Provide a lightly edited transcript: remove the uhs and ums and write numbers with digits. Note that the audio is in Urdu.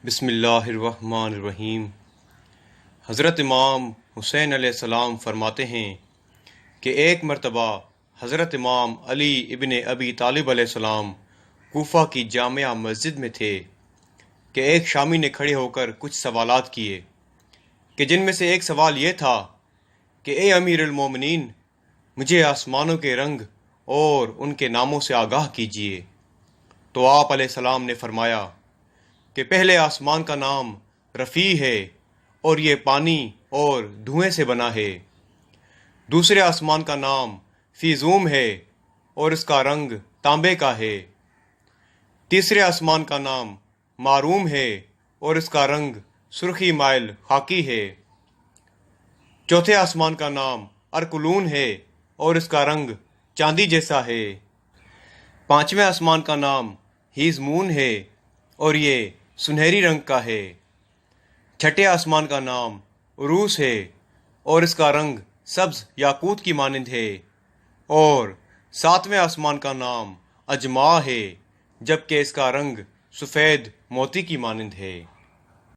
بسم اللہ الرحمن الرحیم۔ حضرت امام حسین علیہ السلام فرماتے ہیں کہ ایک مرتبہ حضرت امام علی ابن ابی طالب علیہ السلام کوفہ کی جامع مسجد میں تھے کہ ایک شامی نے کھڑے ہو کر کچھ سوالات کیے کہ جن میں سے ایک سوال یہ تھا کہ اے امیر المومنین، مجھے آسمانوں کے رنگ اور ان کے ناموں سے آگاہ کیجیے۔ تو آپ علیہ السلام نے فرمایا کہ پہلے آسمان کا نام رفیع ہے اور یہ پانی اور دھوئیں سے بنا ہے۔ دوسرے آسمان کا نام فیزوم ہے اور اس کا رنگ تانبے کا ہے۔ تیسرے آسمان کا نام معروم ہے اور اس کا رنگ سرخی مائل خاکی ہے۔ چوتھے آسمان کا نام ارکلون ہے اور اس کا رنگ چاندی جیسا ہے۔ پانچویں آسمان کا نام ہیزمون ہے اور یہ سنہری رنگ کا ہے۔ چھٹے آسمان کا نام عروس ہے اور اس کا رنگ سبز یاقوت کی مانند ہے۔ اور ساتویں آسمان کا نام اجماع ہے جبکہ اس کا رنگ سفید موتی کی مانند ہے۔